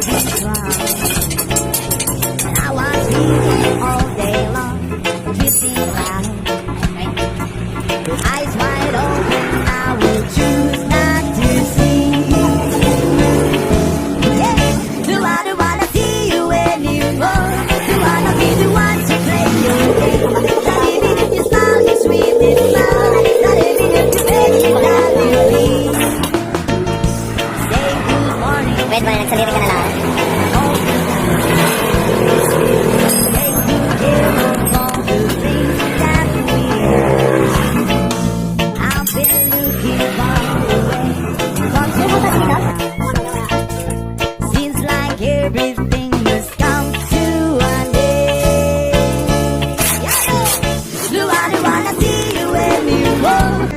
and I was reading all day long, drifting by. Eyes wide open, I will choose not to see. Yeah, do I wanna see you anymore? Do I not be the one to play your game? Not even if you smile, you sweetly smile. Not even if you make me love you, please. Say good morning. Wait, boy, nagsalita ka na lang. Seems like everything must come to an end. Do I wanna see you anymore?